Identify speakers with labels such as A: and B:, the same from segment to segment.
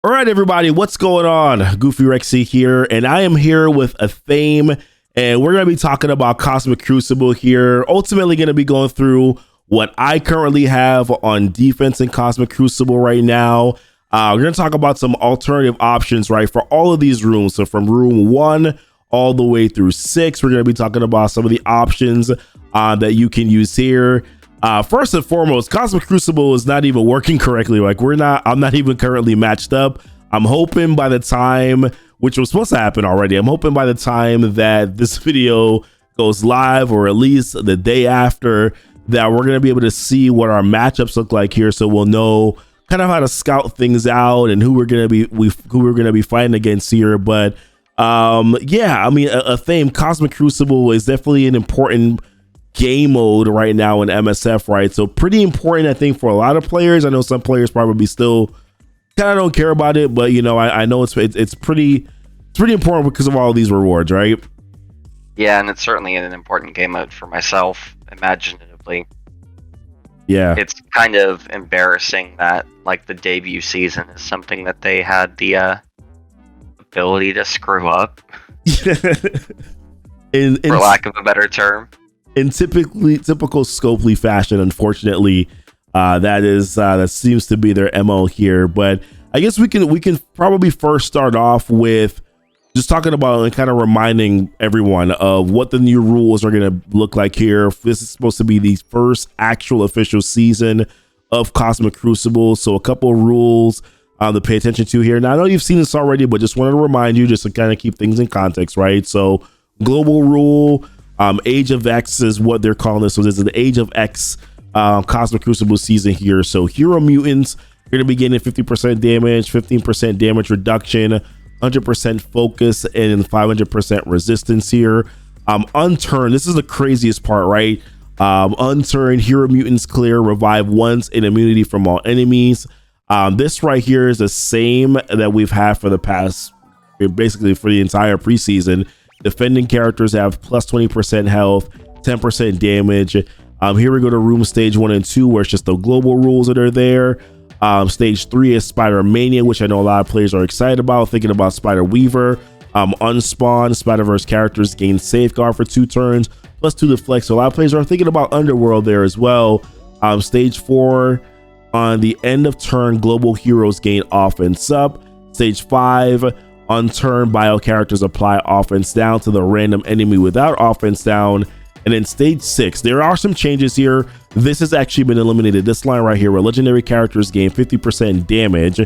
A: All right, everybody, what's going on? Goofy Rexy here, and I am here with Athame, and we're going to be talking about Cosmic Crucible here. Ultimately, going to be going through what I currently have on defense in Cosmic Crucible right now. We're going to talk about some alternative options, right, for all of these rooms. So from room 1 all the way through 6, we're going to be talking about some of the options that you can use here. First and foremost, Cosmic Crucible is not even working correctly. Like I'm not even currently matched up. I'm hoping by the time, which was supposed to happen already, I'm hoping by the time that this video goes live, or at least the day after, that we're going to be able to see what our matchups look like here. So we'll know kind of how to scout things out and who we're going to be fighting against here. But yeah, I mean, Athame, Cosmic Crucible is definitely an important game mode right now in MSF, right? So pretty important, I think, for a lot of players. I know some players probably still kind of don't care about it, but you know, I know it's pretty important because of all of these rewards, right?
B: Yeah, and it's certainly an important game mode for myself, imaginatively.
A: Yeah,
B: it's kind of embarrassing that like the debut season is something that they had the ability to screw up, for lack of a better term.
A: In typical Scopely fashion, unfortunately, that seems to be their MO here. But I guess we can probably first start off with just talking about and kind of reminding everyone of what the new rules are going to look like here. This is supposed to be the first actual official season of Cosmic Crucible, so a couple of rules to pay attention to here. Now, I know you've seen this already, but just wanted to remind you just to kind of keep things in context, right? So global rule. Age of X is what they're calling this. So this is the Age of X Cosmic Crucible season here. So hero mutants are going to be getting 50% damage, 15% damage reduction, 100% focus, and 500% resistance here. Unturned, this is the craziest part, right? Unturned, hero mutants clear, revive once, and immunity from all enemies. This right here is the same that we've had for the past, basically for the entire preseason. Defending characters have plus 20% health, 10% damage. Here we go to room stage 1 and 2, where it's just the global rules that are there. Stage 3 is Spider Mania, which I know a lot of players are excited about, thinking about Spider Weaver. Unspawn, Spider-Verse characters gain Safeguard for 2 turns, plus 2 deflect. So a lot of players are thinking about Underworld there as well. Stage 4, on the end of turn, global heroes gain offense up. Stage 5, on turn, bio characters apply offense down to the random enemy without offense down. And then stage 6, there are some changes here. This has actually been eliminated. This line right here, where legendary characters gain 50% damage.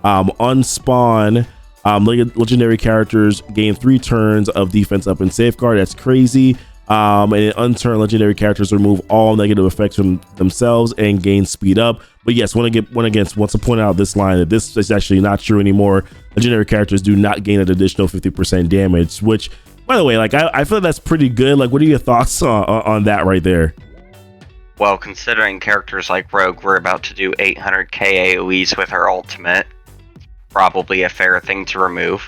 A: Unspawn, legendary characters gain 3 turns of defense up and safeguard. That's crazy. And in unturned, legendary characters remove all negative effects from themselves and gain speed up. But yes, want to point out this line that this is actually not true anymore. Legendary characters do not gain an additional 50% damage, which, by the way, like I feel like that's pretty good. Like, what are your thoughts on that right there?
B: Well, considering characters like Rogue were about to do 800k AoEs with her ultimate, probably a fair thing to remove.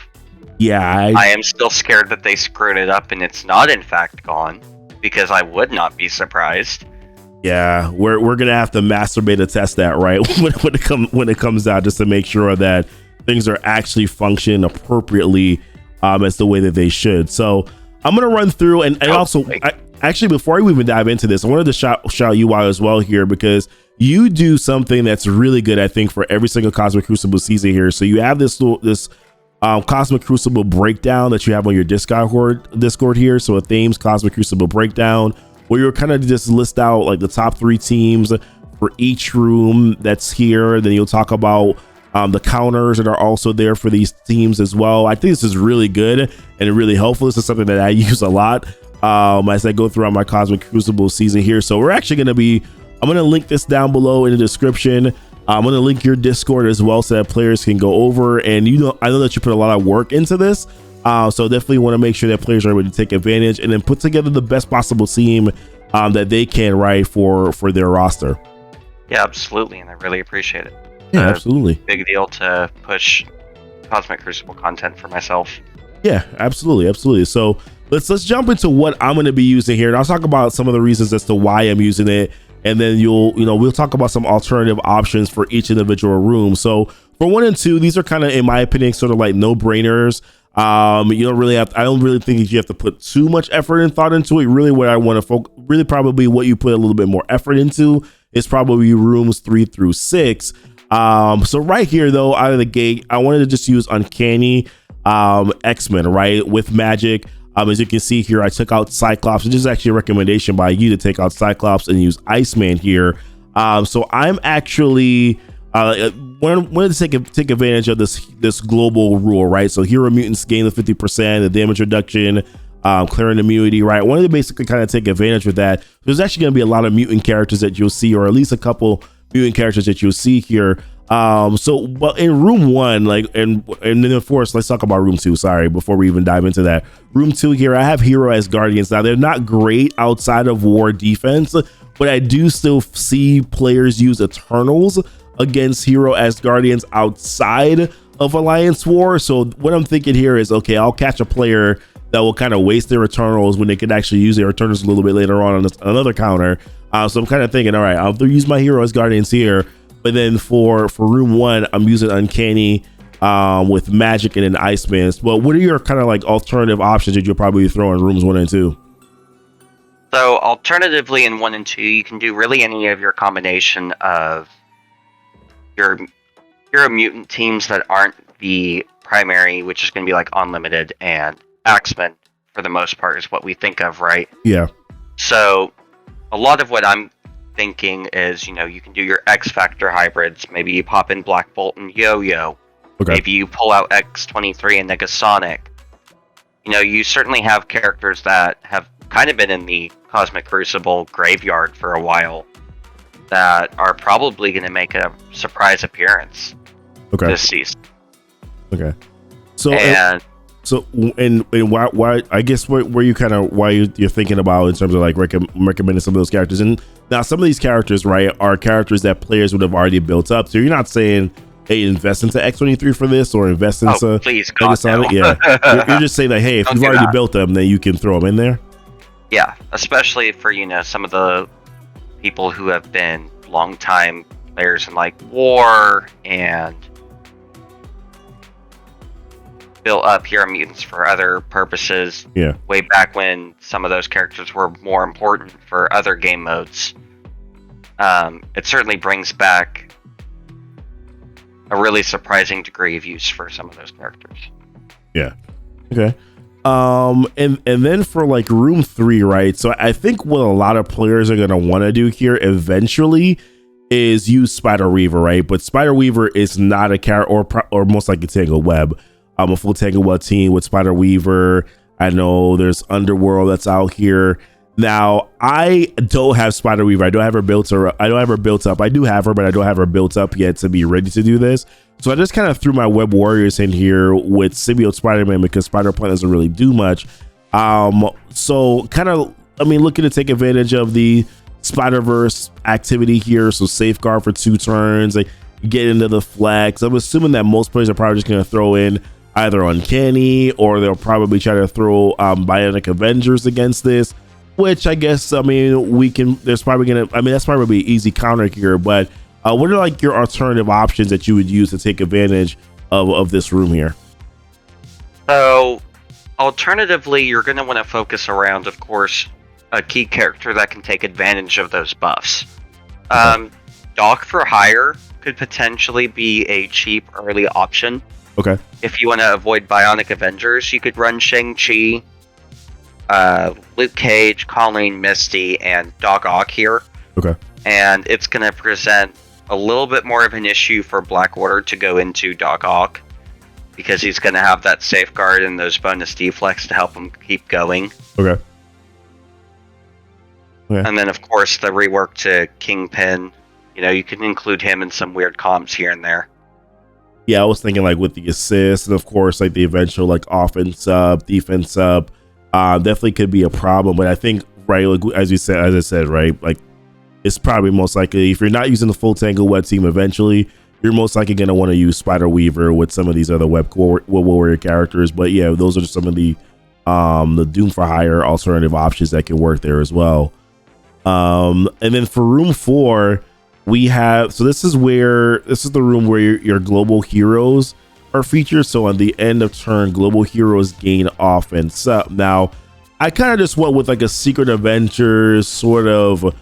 A: Yeah,
B: I am still scared that they screwed it up and it's not in fact gone, because I would not be surprised.
A: Yeah, we're gonna have to masturbate to test that, right? when it comes out, just to make sure that things are actually functioning appropriately as the way that they should. So I'm gonna run through and also actually, before we even dive into this, I wanted to shout you out as well here, because you do something that's really good, I think, for every single Cosmic Crucible season here. So you have this Cosmic Crucible breakdown that you have on your Discord here. So Athame's Cosmic Crucible breakdown, where you're kind of just list out like the top 3 teams for each room that's here. Then you'll talk about the counters that are also there for these teams as well. I think this is really good and really helpful. This is something that I use a lot as I go through my Cosmic Crucible season here. So we're actually going to be, I'm going to link this down below in the description. I'm going to link your Discord as well, so that players can go over, and I know that you put a lot of work into this. So definitely want to make sure that players are able to take advantage and then put together the best possible team that they can, right, for their roster.
B: Yeah, absolutely, and I really appreciate it.
A: Yeah, absolutely.
B: Big deal to push Cosmic Crucible content for myself.
A: Yeah, absolutely. So let's jump into what I'm going to be using here, and I'll talk about some of the reasons as to why I'm using it, and then we'll talk about some alternative options for each individual room. So for 1 and 2, these are kind of, in my opinion, sort of like no-brainers. You don't really have, I don't really think that you have to put too much effort and thought into it. Really what I want to focus, really probably what you put a little bit more effort into is probably rooms 3 through 6. So right here though, out of the gate, I wanted to just use Uncanny X-Men, right, with magic. As you can see here, I took out Cyclops. This is actually a recommendation by you to take out Cyclops and use Iceman here. So I'm actually wanted to take advantage of this global rule, right? So hero mutants gain the 50%, the damage reduction, clearing immunity, right? Wanted to basically kind of take advantage of that. There's actually going to be a lot of mutant characters that you'll see, or at least a couple mutant characters that you'll see here. So but in room 1, like, and then of course let's talk about room 2, sorry, before we even dive into that. Room 2 here, I have Hero as Guardians. Now they're not great outside of war defense, but I do still see players use Eternals against Hero as Guardians outside of Alliance War. So what I'm thinking here is, okay, I'll catch a player that will kind of waste their Eternals when they could actually use their Eternals a little bit later on another counter. So I'm kind of thinking, all right, I'll use my Hero as Guardians here, but then for room 1, I'm using Uncanny with magic and then Iceman. Well, what are your kind of like alternative options that you'll probably throw in rooms 1 and 2?
B: So alternatively, in 1 and 2, you can do really any of your combination of your hero mutant teams that aren't the primary, which is going to be like Unlimited and Axemen for the most part is what we think of, right?
A: Yeah.
B: So a lot of what I'm thinking is, you can do your X Factor hybrids. Maybe you pop in Black Bolt and Yo-Yo. Okay. Maybe you pull out X-23 and Negasonic. You certainly have characters that have kind of been in the Cosmic Crucible graveyard for a while that are probably going to make a surprise appearance this season. Okay.
A: So why I guess where you kind of why you're thinking about in terms of like recommending some of those characters, and now some of these characters, right, are characters that players would have already built up. So you're not saying, hey, invest into X-23 for this or invest into
B: please, God, no.
A: Yeah, you're just saying that, hey, if you've already built them, then you can throw them in there.
B: Yeah, especially for some of the people who have been longtime players in like War and built up hero mutants for other purposes.
A: Yeah.
B: Way back when some of those characters were more important for other game modes. It certainly brings back a really surprising degree of use for some of those characters.
A: Yeah. Okay. And then for like room 3, right? So I think what a lot of players are gonna want to do here eventually is use Spider Weaver, right? But Spider Weaver is not a character, or most likely Tangle Web. A full Tangle Web team with Spider Weaver. I know there's Underworld that's out here. Now I don't have Spider Weaver. I don't have her built up. I do have her, but I don't have her built up yet to be ready to do this. So I just kind of threw my Web Warriors in here with Symbiote Spider-Man because Spider-Plant doesn't really do much. So kind of, looking to take advantage of the Spider-Verse activity here. So Safeguard for 2 turns, like get into the flex. I'm assuming that most players are probably just going to throw in either Uncanny, or they'll probably try to throw Bionic Avengers against this, which I guess, that's probably an easy counter here, but what are like your alternative options that you would use to take advantage of this room here?
B: So alternatively, you're going to want to focus around, of course, a key character that can take advantage of those buffs. Doc for Hire could potentially be a cheap early option.
A: Okay.
B: If you want to avoid Bionic Avengers, you could run Shang-Chi, Luke Cage, Colleen, Misty, and Doc Ock here.
A: Okay.
B: And it's going to present a little bit more of an issue for Black Order to go into Doc Ock, because he's going to have that Safeguard and those bonus deflex to help him keep going.
A: Okay.
B: And then, of course, the rework to Kingpin. You can include him in some weird comps here and there.
A: Yeah, I was thinking like with the assist, and of course like the eventual like offense up, defense up, definitely could be a problem. But I think, right, like as I said, right, like it's probably most likely, if you're not using the full Tangle Web team eventually, you're most likely going to want to use Spider Weaver with some of these other Web Warrior characters. But yeah, those are just some of the Doom for Hire alternative options that can work there as well. And then for room 4, we have, so this is the room where your global heroes are featured. So on the end of turn, global heroes gain offense up. Now, I kind of just went with like a Secret Adventures sort of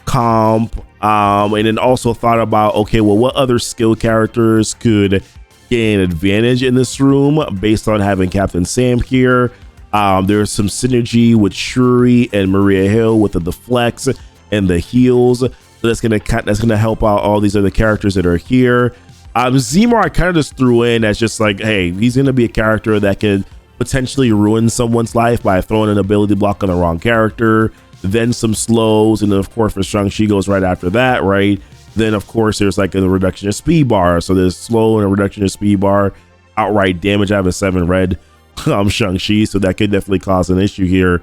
A: comp, and then also thought about, okay, well, what other skill characters could gain advantage in this room based on having Captain Sam here. There's some synergy with Shuri and Maria Hill with the deflects and the heals, so that's gonna help out all these other characters that are here. Zemar I kind of just threw in as just like, hey, he's gonna be a character that could potentially ruin someone's life by throwing an ability block on the wrong character, then some slows, and then of course for Shang-Chi goes right after that, right? Then of course there's like a reduction of speed bar, so there's slow and a reduction of speed bar, outright damage. I have a 7 red Shang-Chi, so that could definitely cause an issue here.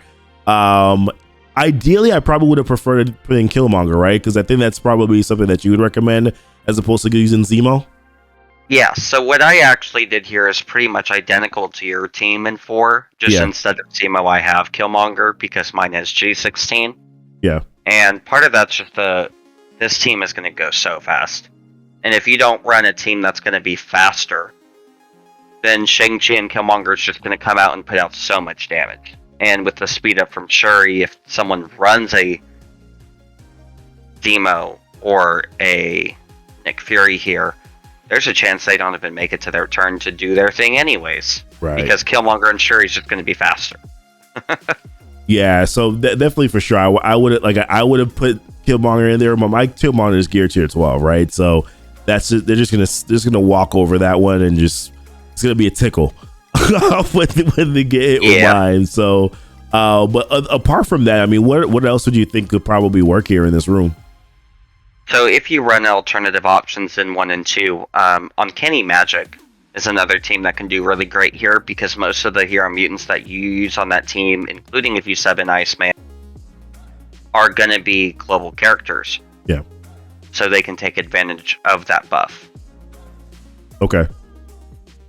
A: Ideally I probably would have preferred to put in Killmonger, right? Because I think that's probably something that you would recommend as opposed to using Zemo.
B: Yeah, so what I actually did here is pretty much identical to your team in 4. Just instead of Zemo, I have Killmonger because mine is G16.
A: Yeah.
B: And part of that's just this team is going to go so fast. And if you don't run a team that's going to be faster, then Shang-Chi and Killmonger is just going to come out and put out so much damage. And with the speed up from Shuri, if someone runs a Zemo or a Nick Fury here, there's a chance they don't even make it to their turn to do their thing anyways.
A: Right.
B: Because Killmonger and Shuri is just going to be faster.
A: Yeah, so definitely for sure. I would have put Killmonger in there, but my Killmonger is geared tier 12, right? So that's just, they're just gonna walk over that one and just it's gonna be a tickle when they get hit with mine. So, but apart from that, I mean, what else would you think could probably work here in this room?
B: So if you run alternative options in 1 and 2, Uncanny Magic is another team that can do really great here because most of the hero mutants that you use on that team, including if you sub in Iceman, are going to be global characters.
A: Yeah.
B: So they can take advantage of that buff.
A: Okay.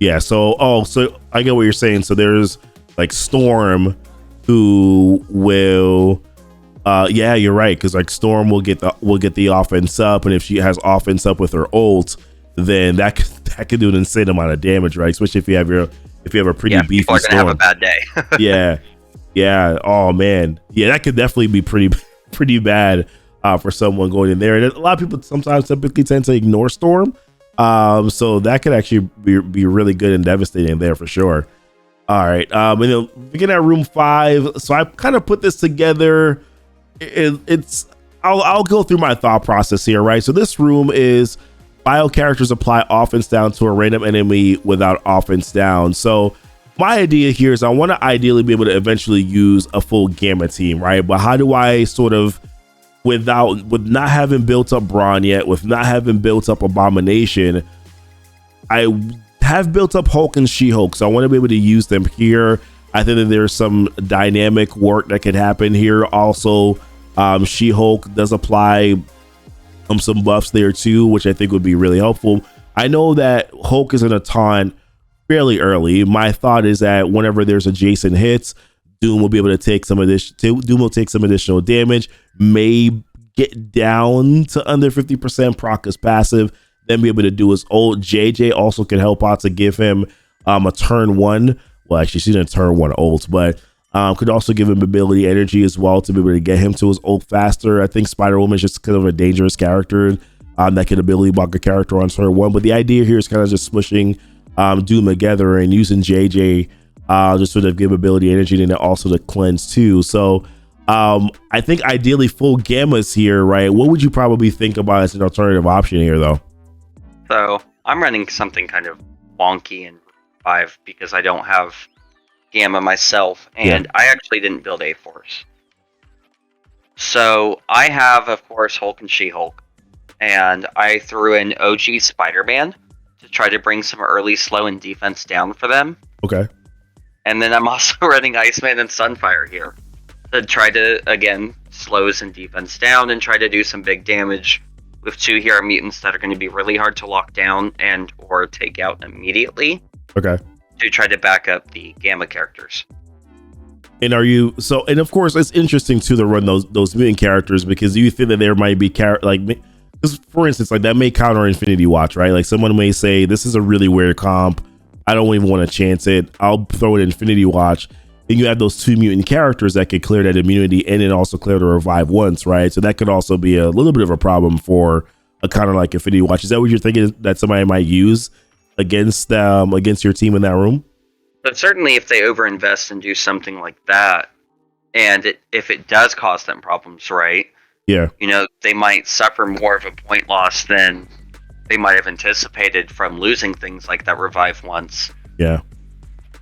A: Yeah, so I get what you're saying. So there's like Storm who will yeah, you're right, because like Storm will get the offense up, and if she has offense up with her ult, then that could do an insane amount of damage, right? Especially if you have a pretty beefy
B: people are gonna
A: Storm.
B: have a bad day.
A: yeah. Oh man, yeah, that could definitely be pretty bad for someone going in there. And a lot of people typically tend to ignore Storm, so that could actually be really good and devastating there for sure. All right, and then beginning at room 5. So I kind of put this together. I'll go through my thought process here, right? So this room is bio characters apply offense down to a random enemy without offense down. So my idea here is I want to ideally be able to eventually use a full Gamma team, right? But how do I sort of, with not having built up Brawn yet, with not having built up Abomination, I have built up Hulk and She-Hulk, so I want to be able to use them here. I think that there's some dynamic work that could happen here. Also, She-Hulk does apply some buffs there too, which I think would be really helpful. I know that Hulk is in a taunt fairly early. My thought is that whenever there's adjacent hits, Doom will be able to take some additional damage, may get down to under 50% proc his passive, then be able to do his ult. JJ also can help out to give him a turn 1. Well, actually, she's in a turn 1 ult, but could also give him ability energy as well to be able to get him to his ult faster. I think Spider-Woman is just kind of a dangerous character that can ability block a character on turn 1. But the idea here is kind of just smushing Doom together and using JJ just sort of give ability energy and then also to cleanse too. So I think ideally full Gamma's here, right? What would you probably think about as an alternative option here, though?
B: So I'm running something kind of wonky in 5 because I don't have Gamma myself, and I actually didn't build A-Force. So I have, of course, Hulk and She-Hulk, and I threw in OG Spider-Man to try to bring some early slow and defense down for them.
A: Okay.
B: And then I'm also running Iceman and Sunfire here to try to, again, slows and defense down and try to do some big damage with 2 hero mutants that are going to be really hard to lock down and or take out immediately.
A: Okay.
B: To try to back up the Gamma characters.
A: And are you so? And of course, it's interesting too to run those mutant characters, because you think that there might be because for instance, like that may counter Infinity Watch, right? Like someone may say this is a really weird comp, I don't even want to chance it, I'll throw it in Infinity Watch. And you have those 2 mutant characters that could clear that immunity and then also clear the revive once, right? So that could also be a little bit of a problem for a counter like Infinity Watch. Is that what you're thinking that somebody might use against your team in that room?
B: But certainly if they overinvest and do something like that, and if it does cause them problems, right?
A: Yeah.
B: They might suffer more of a point loss than they might have anticipated from losing things like that revive once.
A: Yeah.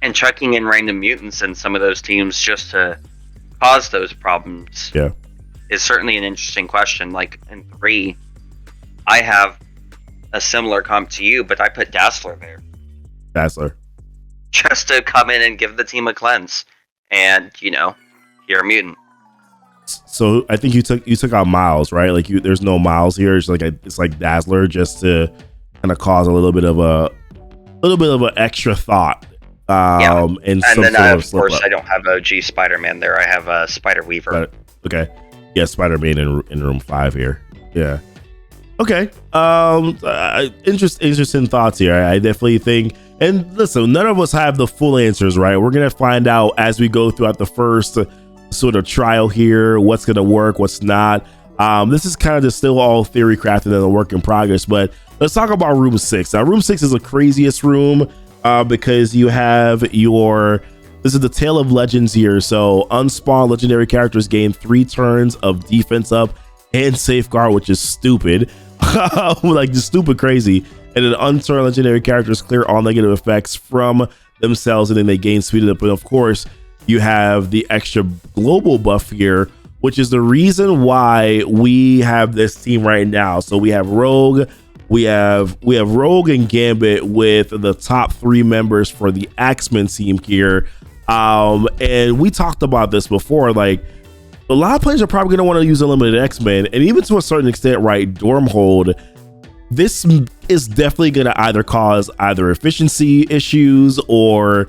B: And chucking in random mutants in some of those teams just to cause those problems is certainly an interesting question. Like in 3, I have a similar comp to you, but I put Dazzler there.
A: Dazzler.
B: Just to come in and give the team a cleanse. And, you're a mutant.
A: So I think you took out Miles, right? Like there's no Miles here. It's like Dazzler, just to kind of cause a little bit of an extra thought. And then of course I don't have OG Spider-Man there. I have Spider Weaver. Okay, yeah, Spider-Man in room 5 here. Yeah. Okay. Interesting thoughts here. I definitely think. And listen, none of us have the full answers, right? We're gonna find out as we go throughout the first sort of trial here, what's gonna work, what's not. This is kind of just still all theory crafted and a work in progress. But let's talk about room 6. Now, room 6 is the craziest room because you have this is the Tale of Legends here. So unspawned legendary characters gain 3 turns of defense up and safeguard, which is stupid. Like just stupid crazy. And then unturned legendary characters clear all negative effects from themselves, and then they gain speed up. And of course, you have the extra global buff here, which is the reason why we have this team right now. So we have Rogue, we have Rogue and Gambit with the top 3 members for the Axemen team here. And we talked about this before, like a lot of players are probably going to want to use Unlimited X-Men, and even to a certain extent, right, Dormhold. This is definitely going to either cause efficiency issues or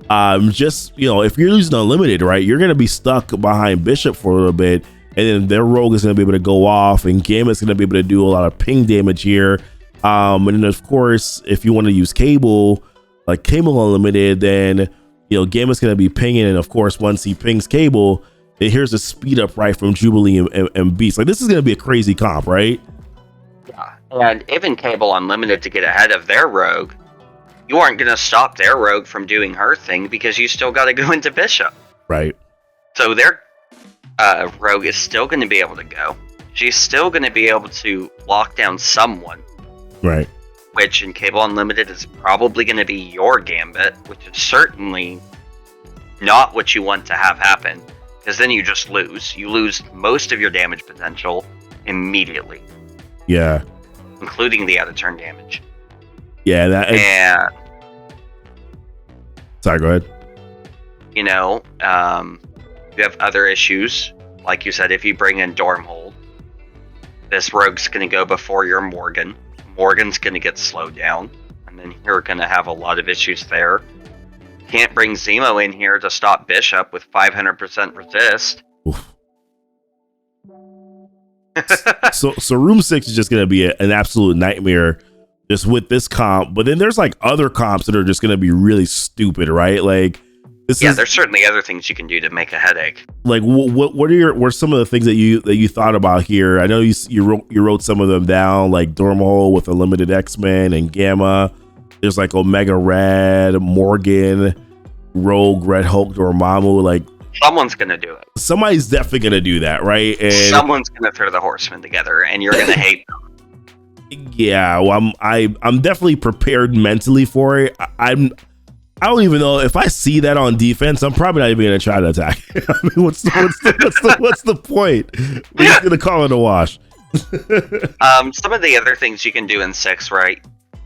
A: just, if you're using Unlimited, right, you're going to be stuck behind Bishop for a little bit, and then their Rogue is going to be able to go off, and Gambit's going to be able to do a lot of ping damage here. And then, of course, if you want to use Cable, like Cable Unlimited, then, Gambit's going to be pinging, and of course, once he pings Cable, then here's a speed up right from Jubilee and Beast. Like, this is going to be a crazy comp, right?
B: Yeah, and even Cable Unlimited to get ahead of their Rogue, you aren't going to stop their Rogue from doing her thing because you still got to go into Bishop.
A: Right.
B: So their Rogue is still going to be able to go. She's still going to be able to lock down someone.
A: Right.
B: Which in Cable Unlimited is probably going to be your Gambit, which is certainly not what you want to have happen. Because then you just lose. You lose most of your damage potential immediately.
A: Yeah.
B: Including the out-of-turn damage.
A: Yeah, sorry, go ahead.
B: You have other issues. Like you said, if you bring in Dormhold, this Rogue's going to go before your Morgan. Morgan's going to get slowed down. And then you're going to have a lot of issues there. Can't bring Zemo in here to stop Bishop with 500% resist.
A: So room 6 is just going to be an absolute nightmare just with this comp. But then there's like other comps that are just going to be really stupid, right? Like
B: there's certainly other things you can do to make a headache.
A: Like what are some of the things that you thought about here? I know you wrote some of them down, like Dormhole with Unlimited X-Men and Gamma. There's like Omega Red, Morgan, Rogue, Red Hulk, Dormammu. Like
B: someone's gonna do it.
A: Somebody's definitely gonna do that, right? And
B: someone's gonna throw the Horsemen together, and you're gonna hate them.
A: Yeah, well, I'm definitely prepared mentally for it. I don't even know if I see that on defense. I'm probably not even gonna try to attack. I mean, what's the point? We're just gonna call it a wash.
B: Some of the other things you can do in 6, right?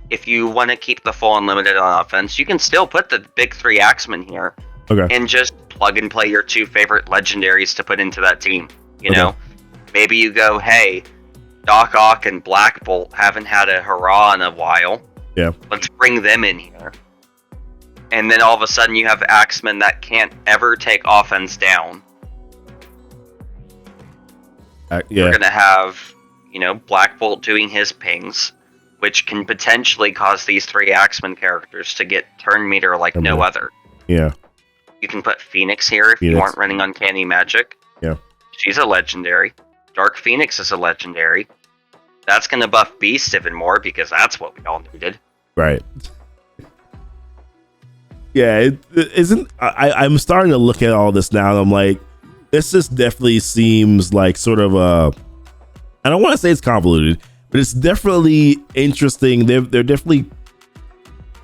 B: If you want to keep the full Unlimited on offense, you can still put the big 3 Axemen here.
A: Okay.
B: And just plug and play your 2 favorite legendaries to put into that team. You know? Maybe you go, hey, Doc Ock and Black Bolt haven't had a hurrah in a while.
A: Yeah.
B: Let's bring them in here. and then all of a sudden you have Axemen that can't ever take offense down. You're gonna have, Black Bolt doing his pings, which can potentially cause these 3 Axemen characters to get turn meter like no other.
A: Yeah.
B: You can put Phoenix here if you aren't running Uncanny Magic.
A: Yeah.
B: She's a legendary. Dark Phoenix is a legendary. That's gonna buff Beast even more because that's what we all needed.
A: Right. Yeah, it isn't. I'm starting to look at all this now, and I'm like, this just definitely seems like sort of a. I don't want to say it's convoluted, but it's definitely interesting. They're definitely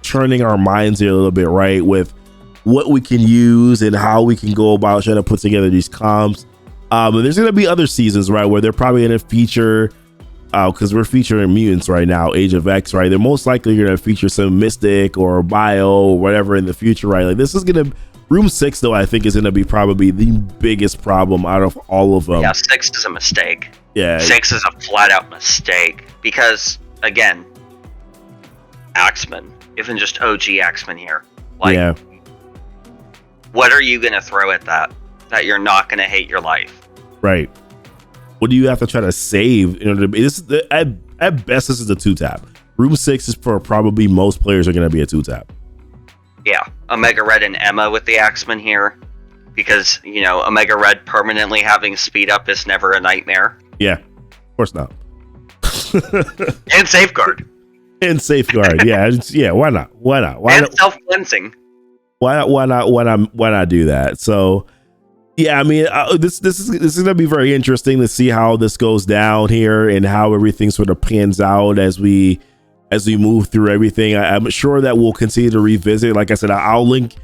A: turning our minds here a little bit, right, with what we can use and how we can go about trying to put together these comps. And there's going to be other seasons, right, where they're probably going to feature, because we're featuring mutants right now, Age of X, right? They're most likely going to feature some Mystic or Bio or whatever in the future, right? Like, this is going to, Room 6, though, I think is going to be probably the biggest problem out of all of them.
B: Yeah, 6 is a mistake.
A: Yeah.
B: 6 is a flat-out mistake. Because, again, Axemen, even just OG Axemen here. Like,
A: yeah.
B: What are you going to throw at that you're not going to hate your life?
A: Right. What do you have to try to save in order to be? This is at best, this is a 2-tap. Room 6 is for probably most players are going to be a 2-tap.
B: Yeah, Omega Red and Emma with the Axemen here, because Omega Red permanently having speed up is never a nightmare.
A: Yeah, of course not.
B: And Safeguard.
A: And Safeguard, yeah, yeah. Why not?
B: And self cleansing.
A: Why not do that? So, yeah, I mean, this is gonna be very interesting to see how this goes down here and how everything sort of pans out as we move through everything. I'm sure that we'll continue to revisit. Like I said, I'll link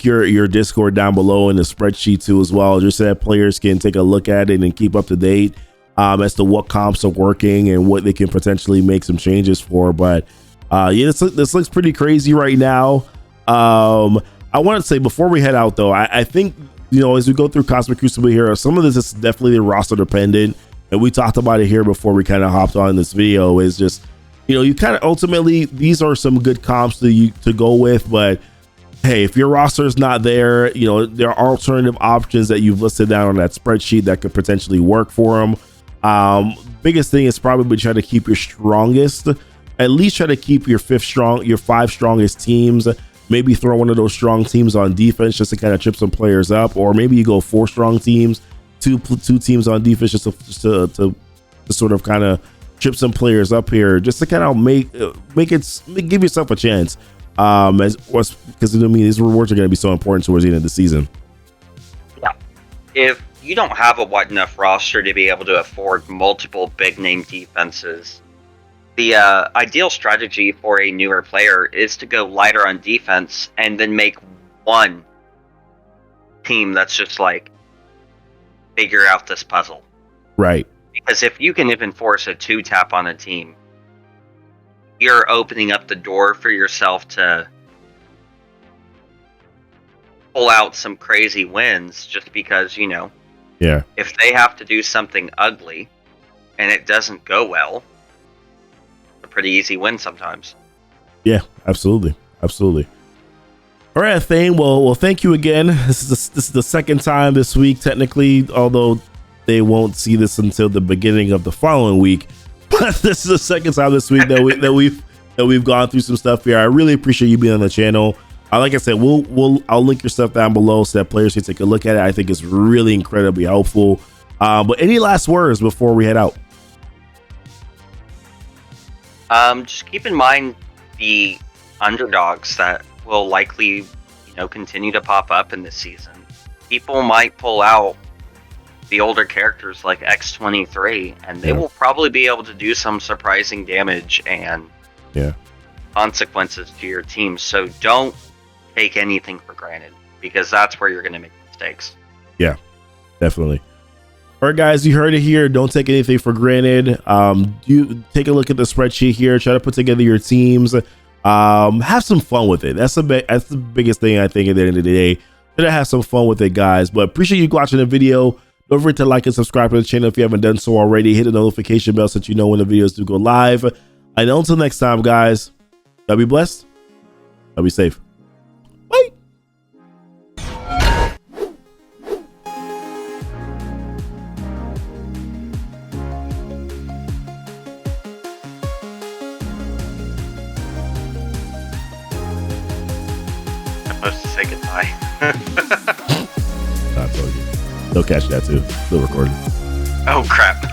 A: your Discord down below in the spreadsheet too as well, just so that players can take a look at it and keep up to date as to what comps are working and what they can potentially make some changes for. But yeah, this looks pretty crazy right now. I want to say before we head out though, I think as we go through Cosmic Crucible here, some of this is definitely roster dependent, and we talked about it here before we kind of hopped on this video. Is just you kind of ultimately, these are some good comps to go with, but hey, if your roster is not there, there are alternative options that you've listed down on that spreadsheet that could potentially work for them. Biggest thing is probably try to keep your strongest, at least try to keep your 5 strongest teams. Maybe throw one of those strong teams on defense just to kind of chip some players up, or maybe you go 4 strong teams, two teams on defense just to sort of kind of chip some players up here, just to kind of give yourself a chance. Because these rewards are going to be so important towards the end of the season.
B: Yeah, if you don't have a wide enough roster to be able to afford multiple big name defenses, the ideal strategy for a newer player is to go lighter on defense and then make one team that's just like, figure out this puzzle.
A: Right.
B: Because if you can even force a 2-tap on a team, you're opening up the door for yourself to pull out some crazy wins just because,
A: yeah,
B: if they have to do something ugly and it doesn't go well, it's a pretty easy win sometimes. Yeah,
A: absolutely. All right, Athame. Well, thank you again. This is the second time this week, technically, although they won't see this until the beginning of the following week. But this is the second time this week that we've gone through some stuff here. I really appreciate you being on the channel. Like I said, I'll link your stuff down below so that players can take a look at it. I think it's really incredibly helpful. But any last words before we head out?
B: Just keep in mind the underdogs that will likely, continue to pop up in this season. People might pull out the older characters like X-23, and they will probably be able to do some surprising damage and consequences to your team. So don't take anything for granted, because that's where you're going to make mistakes. Yeah,
A: definitely. All right, guys, you heard it here. Don't take anything for granted. You take a look at the spreadsheet here. Try to put together your teams. Have some fun with it. That's the biggest thing, I think, at the end of the day. Try to have some fun with it, guys. But appreciate you watching the video. Don't forget to like and subscribe to the channel if you haven't done so already. Hit the notification bell so that you know when the videos do go live. And until next time, guys, y'all be blessed. Y'all be safe.
B: supposed to say goodbye.
A: Not so good. They'll catch that too. Still recording.
B: Oh crap.